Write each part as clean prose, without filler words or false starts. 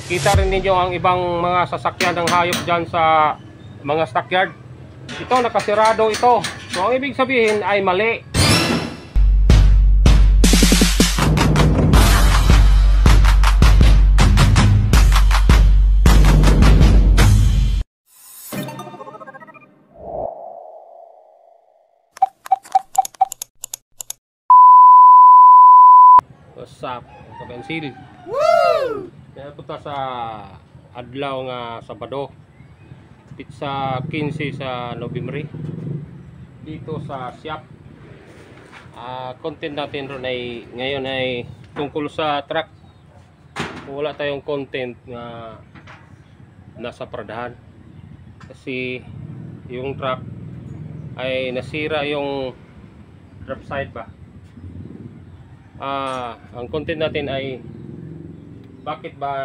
Kita rin ninyo ang ibang mga sasakyan ng hayop dyan sa mga stockyard. Ito, nakasirado ito. So, ang ibig sabihin ay mali. What's up, kabensil? Woo! Kaya punta sa adlaw nga Sabado, pizza 15 sa Nobyembre dito sa Siap. Content natin ron ay ngayon ay tungkol sa truck. Wala tayong content nga nasa paradahan kasi yung truck ay nasira yung drop side ba. Ang content natin ay bakit ba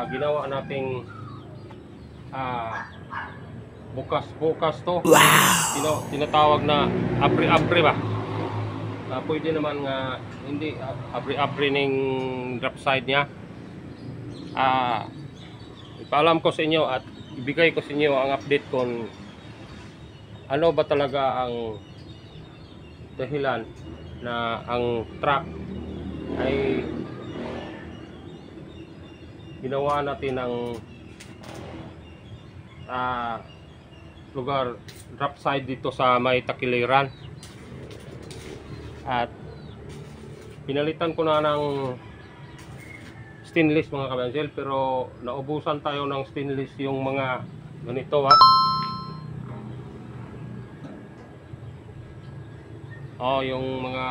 ginawa nating bukas to. Wow. Tinatawag na abri-abri ba. Pwede naman nga hindi abri-abri ning drop side niya. Ipaalam ko sa inyo at ibigay ko sa inyo ang update kung ano ba talaga ang dahilan na ang truck ay ginawa natin ng lugar drop side dito sa may takiliran, at pinalitan ko na ng stainless mga kabensil, pero naubusan tayo ng stainless yung mga ganito yung mga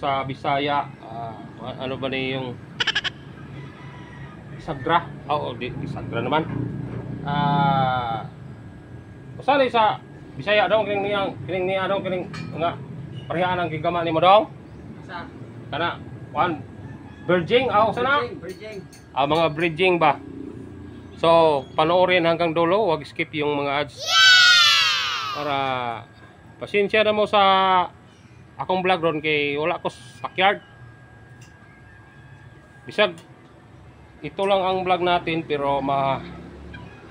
sa Bisaya, ano ba ni yung Sagra? Di Sagra naman. Masali sa Bisaya daw kining nga parehaan ang gigama nimo daw. Sa kana one bridging sana? Bridging. Mga bridging ba. So, panoorin hanggang dulo, wag skip yung mga ads. Para pasensya na mo sa akong vlog ron kay wala ko backyard. Bisag ito lang ang vlog natin, pero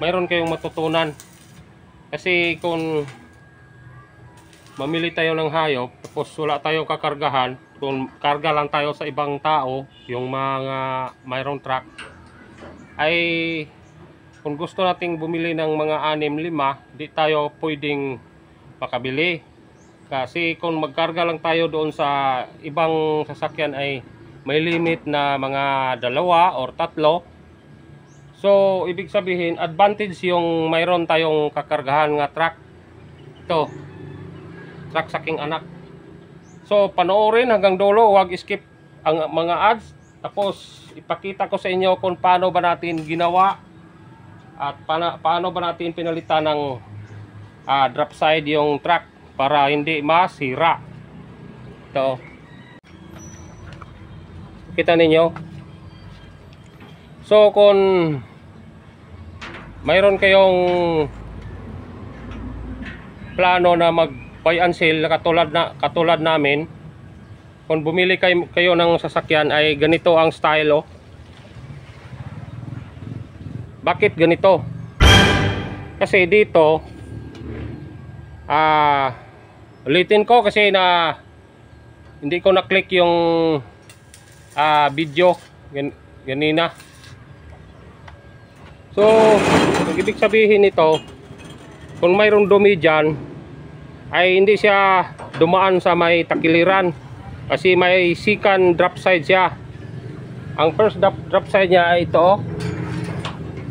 mayroon kayong matutunan. Kasi kung mamili tayo ng hayop tapos wala tayong kakargahan, kung karga lang tayo sa ibang tao, yung mga mayroong truck, ay kung gusto nating bumili ng mga 6-5, di tayo pwedeng makabili. Kasi kung magkarga lang tayo doon sa ibang sasakyan ay may limit na mga 2 or 3. So ibig sabihin advantage yung mayroon tayong kakargahan nga truck. Ito, truck saking anak. So panoorin hanggang dulo, wag skip ang mga ads. Tapos ipakita ko sa inyo kung paano ba natin ginawa at paano ba natin pinalitan ng drop side yung truck para hindi masira. Ito, kita ninyo. So kung mayroon kayong plano na mag buy and sell katulad namin, kung bumili kayo ng sasakyan ay ganito ang style. Bakit ganito? Kasi dito ulitin ko kasi na hindi ko na-click yung video ganina. So ang ibig sabihin nito, kung mayroong dumi dyan ay hindi siya dumaan sa may takiliran kasi may second drop side siya. Ang first drop side niya ay ito.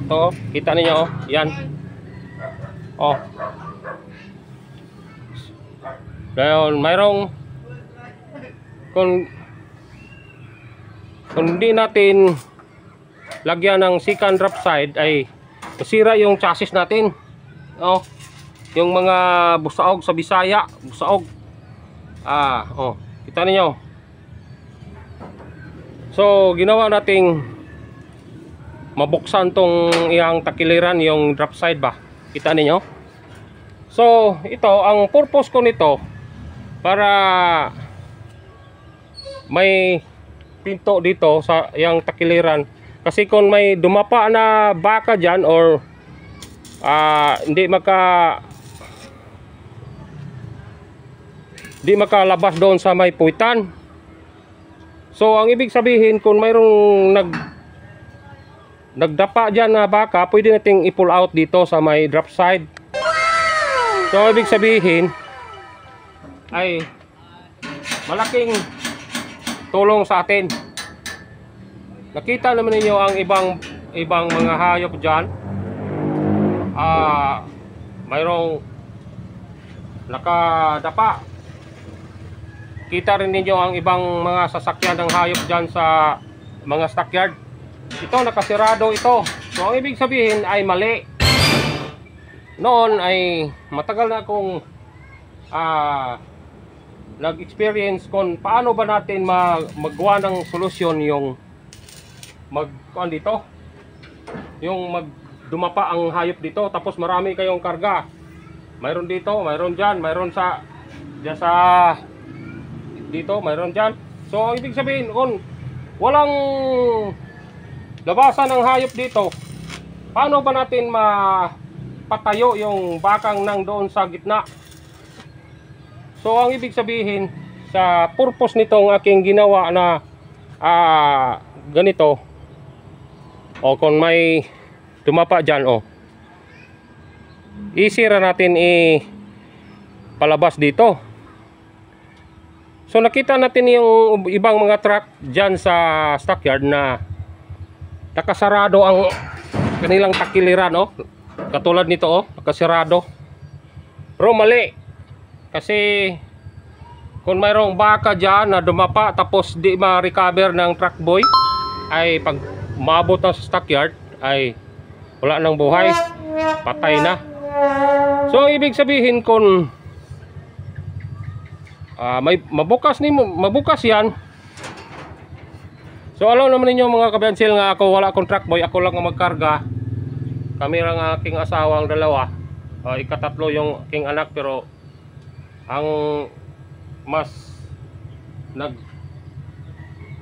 Ito, kita niyo, yan. Ngayon, mayroong kung hindi natin lagyan ng second drop side ay masira yung chassis natin. Yung mga busaog sa Bisaya, busaog. Kita niyo. So, ginawa nating mabuksan tong iyang takiliran, yung drop side ba. Kita niyo. So, ito, ang purpose ko nito para may pinto dito sa yang takiliran. Kasi kung may dumapa na baka dyan or hindi makalabas doon sa may puwitan. So ang ibig sabihin, kung mayroong nagdapa dyan na baka, pwede nating i-pull out dito sa may drop side. So ibig sabihin ay malaking tulong sa atin. Nakita naman ninyo ang ibang mga hayop dyan. Mayroong nakadapa. Kita rin ninyo ang ibang mga sasakyan ng hayop dyan sa mga stockyard. Ito nakasirado ito. So ang ibig sabihin ay mali. Noon ay matagal na akong nag-experience kung paano ba natin magawa ng solusyon yung dumapa ang hayop dito, tapos marami kayong karga. Mayroon dito, mayroon dyan, mayroon dito, mayroon dyan. So ibig sabihin, kung walang labasan ng hayop dito, paano ba natin mapatayo yung bakang nang doon sa gitna? So ang ibig sabihin, sa purpose nitong aking ginawa na ganito, o kung may tumapa dyan, easy ra natin palabas dito. So nakita natin yung ibang mga truck dyan sa stockyard na nakasarado ang kanilang takiliran, katulad nito, nakasarado. Pero mali, kasi kung mayroong baka dyan na dumapa tapos di ma-recover ng truck boy, ay pag maabot na sa stockyard ay wala nang buhay, patay na. So ibig sabihin, kung may mabukas yan. So alam naman ninyo mga kabensil nga ako wala akong truck boy, ako lang ang magkarga. Kami lang aking asawang dalawa, ikatatlo yung aking anak, pero ang mas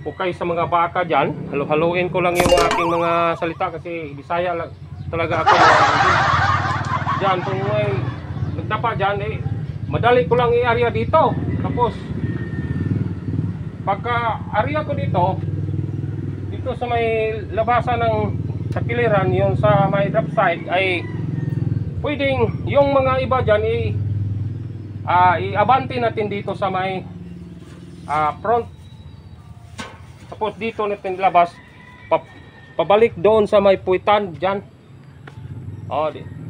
ukay sa mga baka dyan, haluin ko lang yung aking mga salita kasi Bisaya lang talaga ako dyan. Kung may nagdapa dyan, madali ko lang i-area dito. Tapos pagka area ko dito sa may labasan ng takiliran, yung sa may drop side, ay pwedeng yung mga iba dyan i-abante natin dito sa may front. Tapos dito natin labas, pabalik doon sa may puwitan dyan.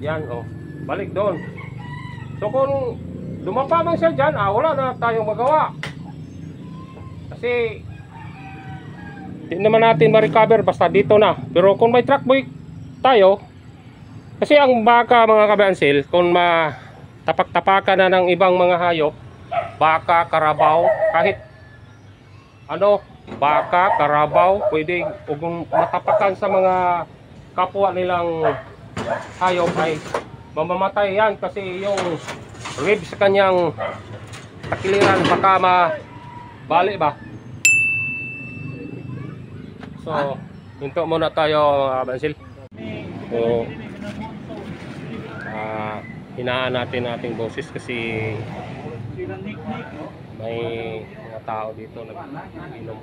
Yan, balik doon. So kung dumapa man siya dyan, wala na tayong magawa. Kasi hindi naman natin ma-recover basta dito na. Pero kung may truck boy tayo, kasi ang baka mga kabansil, kung tapak-tapakan na ng ibang mga hayop, baka, karabaw, kahit baka, karabaw, pwede kung matapakan sa mga kapwa nilang hayop ay mamamatay yan, kasi yung ribs sa kanyang takiliran baka mabali ba. So hinto muna tayo mga kabansil. So hinaan natin ating boses kasi may mga tao dito nag-inom.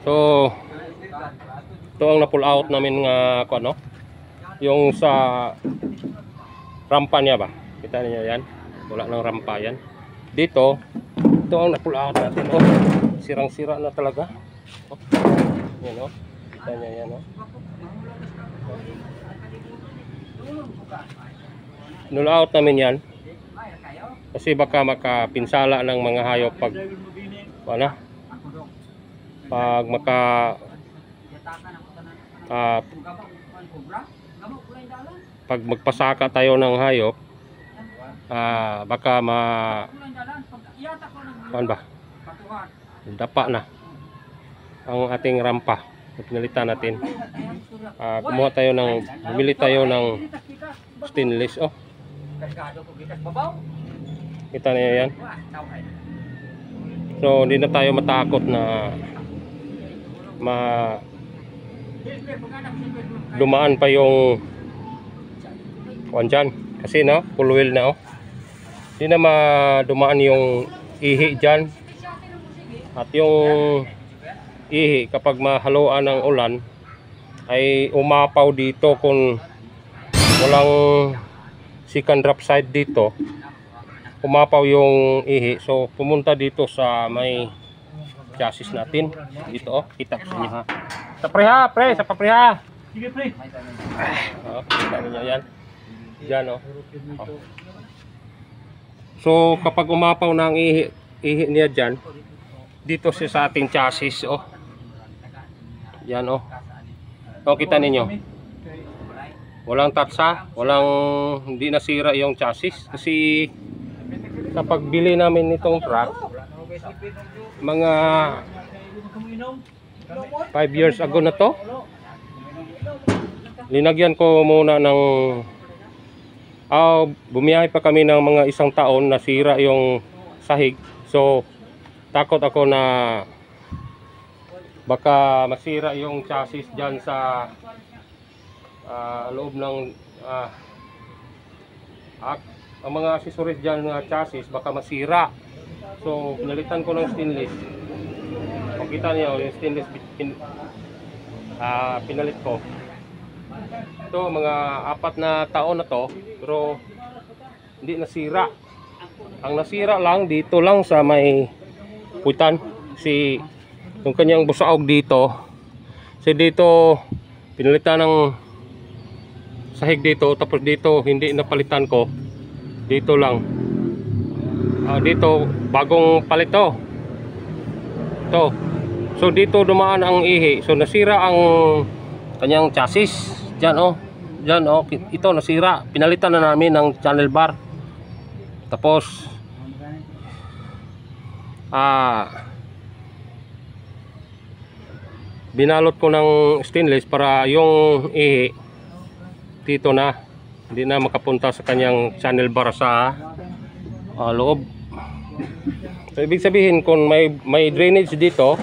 So ito ang na-pull out namin nga yung sa rampa niya ba, kita niyo yan, wala nang rampa yan dito. Ito ang na-pull out natin, sirang-sira na talaga, yan, kita niyo yan, null out namin yan kasi baka makapinsala ng mga hayop pag magpasaka tayo ng hayop, baka dapa na ang ating rampa. Pinalitan natin, bumili tayo ng stainless. Kita niyo yan, So hindi na tayo matakot na dumaan pa yung kuwan dyan. Kasi no, full wheel na oh. Hindi na madumaan yung ihi dyan. At yung ihi kapag mahaluan ng ulan ay umapaw dito kung walang second drop side dito. Umapaw yung ihi. So pumunta dito sa may chassis natin. Dito oh, kita ko sa inyo ha. Sa preha, pre, sa papreha. Sige, pre. Oh, kita niyo yan. Diyan oh. Oh. So kapag umapaw ng ihi niya dyan, dito siya sa ating chassis oh. Yan oh. Oh, kita ninyo. Walang tatsa, hindi nasira yung chassis kasi sa pagbili namin nitong truck mga 5 years ago na to. Linagyan ko muna ng bumiyahe pa kami ng mga 1 taon, nasira yung sahig. So takot ako na baka masira yung chassis dyan sa loob ng ang mga accessories dyan ng chassis baka masira. So pinalitan ko ng stainless. Kung kita niyo yung stainless pinalit ko. Ito mga 4 na taon na to, pero hindi nasira. Ang nasira lang dito lang sa may puwitan, si yung kanyang busaog dito. Kasi dito pinalitan ng sahig dito, tapos dito hindi napalitan ko. Dito lang. Dito bagong palit to. To. So dito dumaan ang ihi. So nasira ang kanyang chassis. Diyan oh. Diyan oh. Ito nasira. Pinalitan na namin ng channel bar. Tapos binalot ko ng stainless para yung ihi dito na, hindi na makapunta sa kanyang channel bar sa loob. So ibig sabihin kung may drainage dito,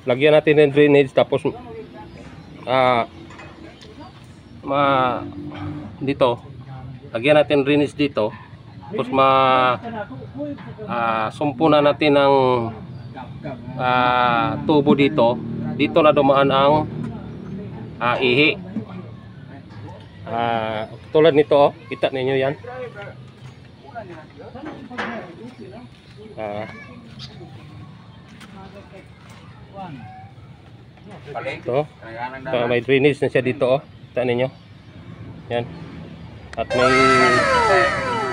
lagyan natin ng drainage, tapos dito lagyan natin drainage dito, tapos sumpunan natin ng tubo dito na dumaan ang ihi. Tulad nito oh, kita ninyo yan. Ito may drainage na siya dito oh, kita ninyo yan. At may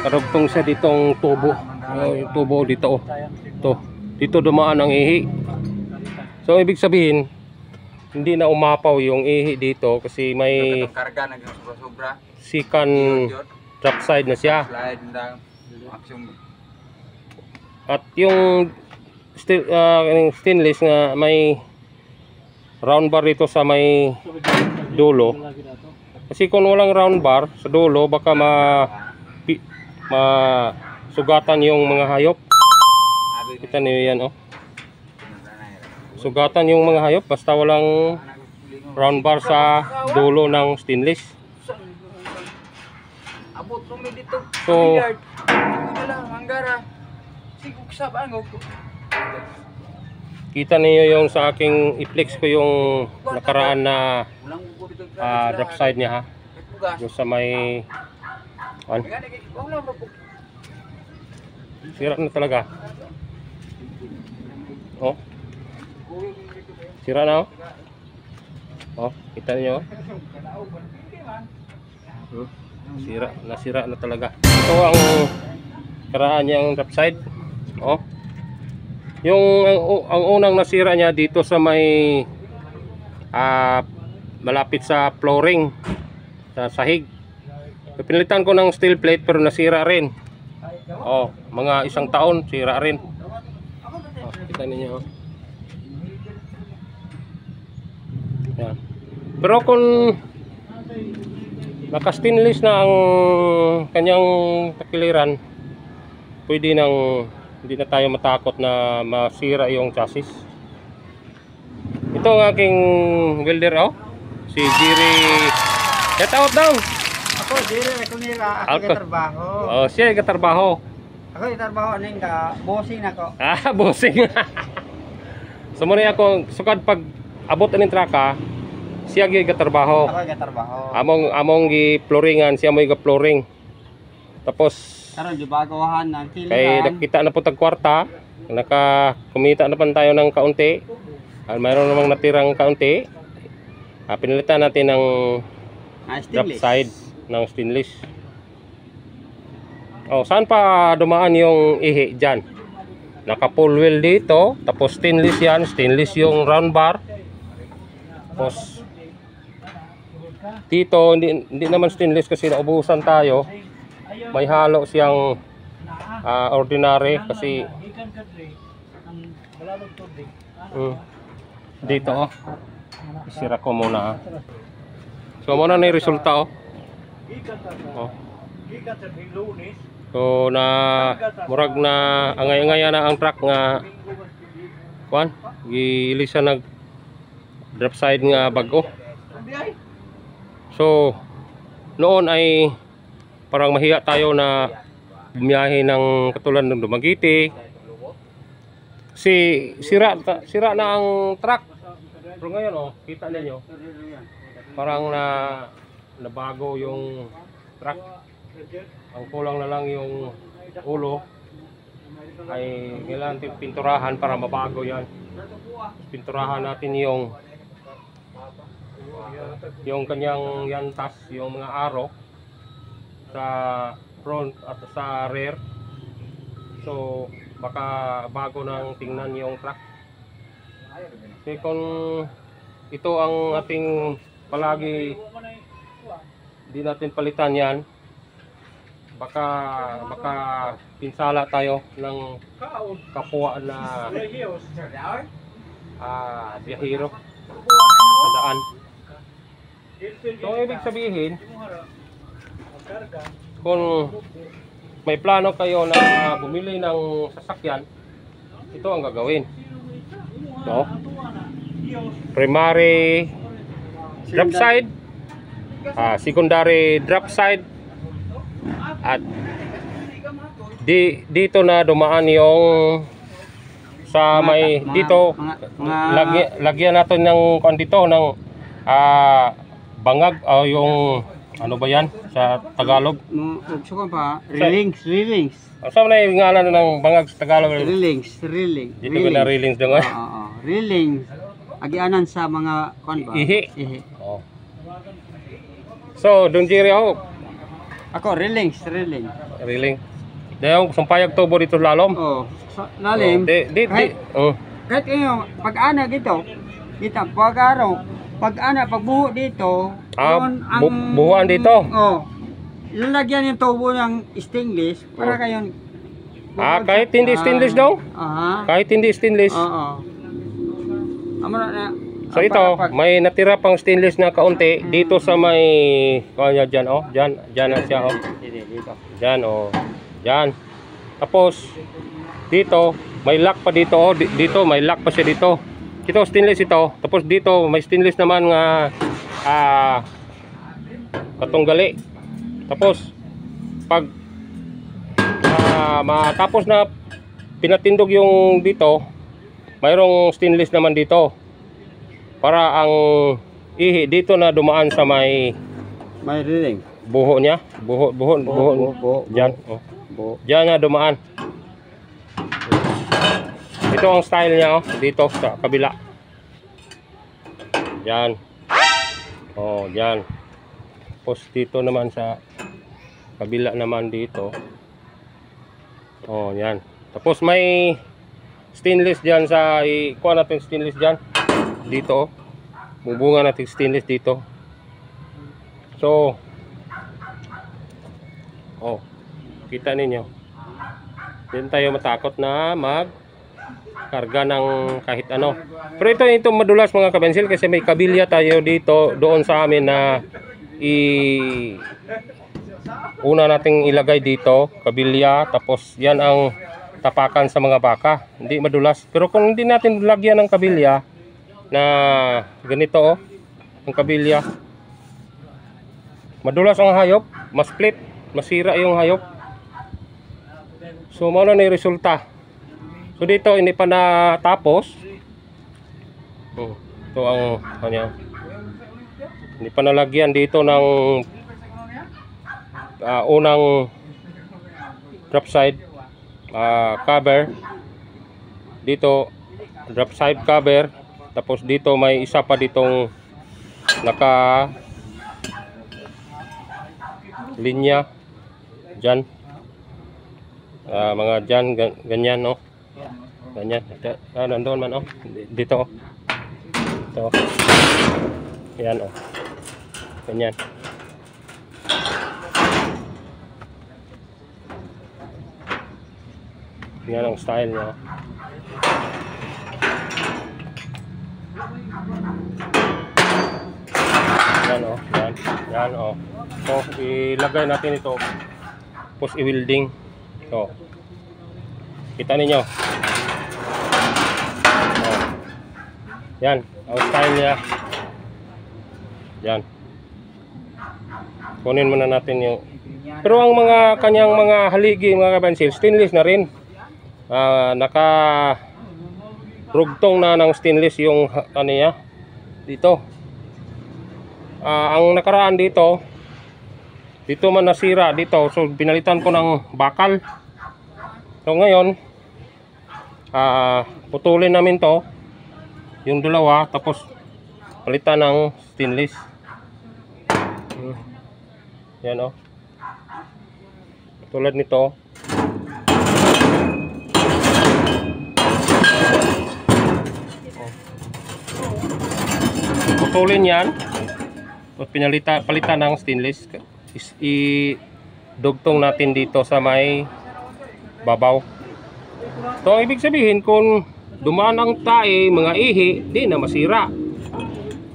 karugtong siya ditong tubo. Yung tubo dito oh. Dito dumaan ang ihi. So ibig sabihin hindi na umapaw yung ihi dito kasi may second drop side na siya. At yung stainless nga may round bar dito sa may dulo. Kasi kung walang round bar sa dulo baka sugatan yung mga hayop. Kita niyo yan oh. Sugatan yung mga hayop basta walang round bar sa dulo ng stainless. So kita niyo yung sa aking i-flex ko yung nakaraan na drop side niya ha. Yung sa may sira na talaga. Oh. Sira na oh. Oh, kita niyo. Nasira na talaga. Ito ang karaan niyang drop side. Oh. Ang unang nasira niya dito sa may malapit sa flooring, sa sahig. Pinalitan ko ng steel plate pero nasira rin. Oh, mga 1 taon sira rin. Oh, kita niyo oh. Yan. Pero kung naka-stainless na ang kanyang takiliran, pwede nang hindi na tayo matakot na masira yung chassis. Ito ang aking welder, oh. Si Jerry. Get out daw. Ako, Jerry, ako nila. Ako Alko. katrabaho. Oh, siya ay katrabaho. Ako katrabaho, aning ka, bossing ako. Ah, bossing. So muna ako sukad pag abot aning traka, siya gyud katrabaho. Ako katrabaho. Among gi flooringan, siya mo gi flooring. Tapos Karon di bagawahan ng kay kilihan. nakita na po tag kwarta, nakakumita na pan tayo ng kaunti. Mayroon namang natirang kaunti. Pinalitan natin ng drop side ng stainless. Oh, saan pa dumaan yung ihi dyan? Naka full wheel dito, tapos stainless yan, stainless yung round bar. Tapos dito hindi naman stainless kasi naubusan tayo. May halo siyang ordinary kasi dito, oh. Isira ko muna. So muna na yung resulta, oh. Oh. So na murag na angay-angay na ang truck nga kuan gilisa nag drop side nga bago. So noon ay parang mahiya tayo na bumiyahe ng katulad ng Dumaguete. Si sira na ang truck. Pero ngayon, oh, kita niyo. Parang nabago yung truck. Ang kulang na lang yung ulo. Ay kailangan natin pinturahan para mabago yan. Pinturahan natin yung kanyang yantas, yung mga arrow sa front at sa rear. So baka bago nang tingnan yung truck. Kasi kung ito ang ating palagi di natin palitan yan, baka pinsala tayo ng kapwa na biyahero sa daan. So ibig sabihin, kung may plano kayo na bumili ng sasakyan, ito ang gagawin. No? Primary drop side, secondary drop side, at dito na dumaan yung sa may dito lagyan natin ng kuan dito ng bangag o yung ano ba yan sa Tagalog? Suka pa, railings. Saan na yung ngalan ng bangag sa Tagalog? Railings. Dito ko na railings doon. Oo, railings. Agianan sa mga kuan ba? Ihi. Oh. So, doon Jerry, oh. Ako, railings. Railing. Dahil sumpayag tubo dito lalom. Oh, lalim. Kahit yung pag-ana dito, kita pag-buho dito, buhuan dito. Oh. Lalagyan yung tubo ng stainless para kayon. Kahit hindi stainless daw? Kahit hindi stainless. Oo. So ito, may natira pang stainless na kaunti dito sa may kanya dyan, oh. Dyan na siya, oh. Dyan, oh. Dyan. Tapos dito, may lock pa dito, oh. Dito, may lock pa siya dito. Ito stainless ito. Tapos dito, may stainless naman nga katunggali. Tapos pag matapos na pinatindog yung dito, mayroong stainless naman dito para ang ihi dito na dumaan sa may railing. Buho niya, buho. Diyan, oh. Diyan na dumaan. Ito ang style niya, oh, dito sa kabila. Diyan. Oh, diyan. Tapos dito naman sa kabila naman dito. Oh, yan. Tapos may stainless diyan sa ikuha natin stainless diyan. Dito. Bubunga natin stainless dito. So, oh, kita ninyo. Hindi tayo matakot na karga ng kahit ano. Pero ito madulas mga kabensil kasi may kabilya tayo dito doon sa amin na una nating ilagay dito, kabilya, tapos yan ang tapakan sa mga baka, hindi madulas. Pero kung hindi natin lagyan ng kabilya na ganito oh, ang kabilya, madulas ang hayop, ma-split, masira yung hayop. So mao na yung resulta. So dito hindi pa natapos. Ito ang kanya. Hindi pa nalagyan dito ng unang drop side cover. Dito drop side cover. Tapos dito may isa pa ditong naka linya dyan. Mga dyan ganyan no. Ganyan. Nandoon man oh. Dito oh. Ito. Yan oh. Ganyan. Yan ang style niya. Yan oh, yan. Yan oh. So ilagay natin ito. Tapos i-welding. So. Kita ninyo. Oh. Yan, ang style niya. Yan. Kunin muna natin yung. Pero ang mga kanyang mga haligi, mga kabansil, stainless na rin. Naka rugtong na ng stainless yung kaniya dito. Ang nakaraan dito man nasira dito, so pinalitan ko ng bakal. So ngayon putulin namin to yung dalawa, tapos palitan ng stainless. Yan oh, tulad nito. Putulin yan, tapos palitan ng stainless. Idugtong natin dito sa may babaw. So ang ibig sabihin, kung dumaan ang tae, mga ihi, di na masira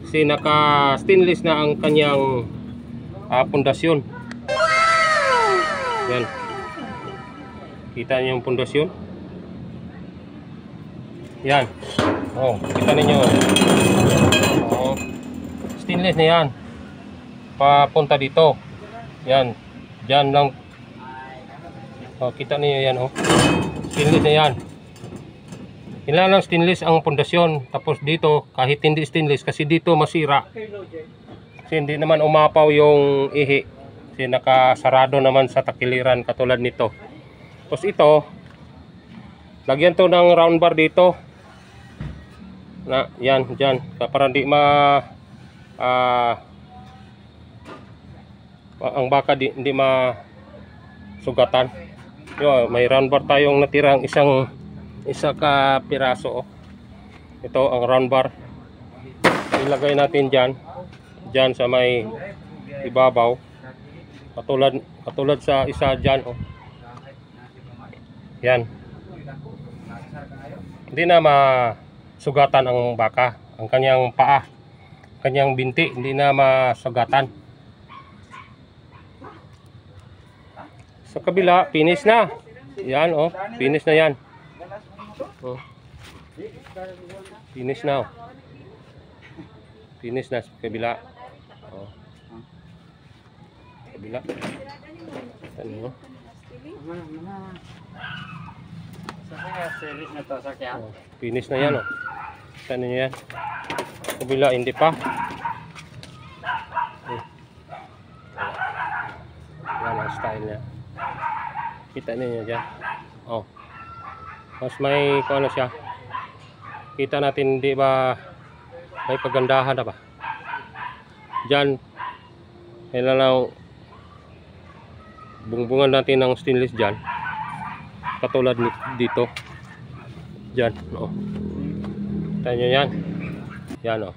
kasi naka stainless na ang kanyang pundasyon. Yan, kita niyo yung pundasyon. Yan oh, kita niyo oh, stainless na yan papunta dito. Yan, dyan lang oh, kita niyo yan oh, stainless na yan. Kailangan stainless ang pundasyon. Tapos dito kahit hindi stainless, kasi dito masira kasi hindi naman umapaw yung ihi, kasi nakasarado naman sa takiliran katulad nito. Tapos ito, lagyan to ng round bar dito na yan, dyan, para hindi ang baka hindi masugatan. Yo, may round bar tayong natirang isa ka piraso oh. Ito ang round bar, ilagay natin dyan sa may ibabaw, katulad sa isa dyan oh. Yan, hindi na masugatan ang baka, ang kanyang paa, kanyang binti, hindi na masugatan. Sa kabila, finish na. Yan oh, finish na yan. Oh. Finish na oh. Finish na sa kabila. Oh. Kabila. Ano? Oh. Finish na yan oh. Saan niyo yan? Kabila hindi pa. Yan ang style niya. Kita niyo dyan. Oh. Mas may kung ano siya. Kita natin, di ba may pagandahan na ba? Dyan. Kailangan bungbungan natin ng stainless dyan. Katulad dito. Dyan. Oh. Kita nyo yan. Yan oh.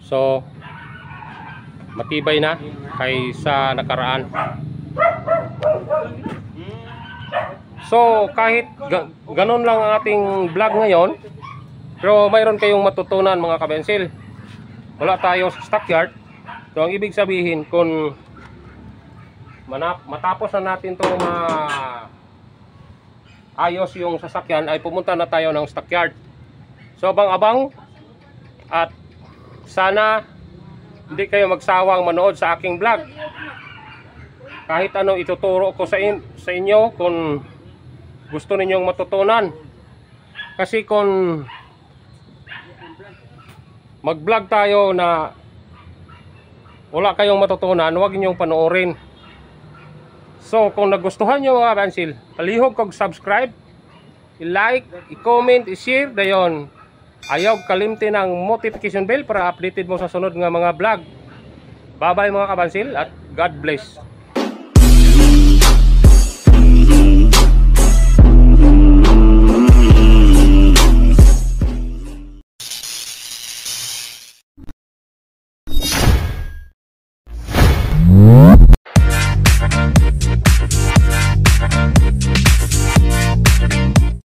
So matibay na kaysa nakaraan. So kahit ganun lang ang ating vlog ngayon, pero mayroon kayong matutunan mga kabensil. Wala tayo sa stockyard. So ang ibig sabihin, kung matapos na natin itong ayos yung sasakyan ay pumunta na tayo ng stockyard. So abang-abang at sana hindi kayo magsawang manood sa aking vlog. Kahit ano ituturo ko sa inyo kung gusto ninyong matutunan. Kasi kung mag-vlog tayo na wala kayong matutunan, huwag ninyong panoorin. So kung nagustuhan nyo mga kabansil, palihog kog subscribe, i-like, i-comment, i-share, dayon ayaw kalimti ng notification bell para updated mo sa sunod nga mga vlog. Bye bye mga kabansil at God bless.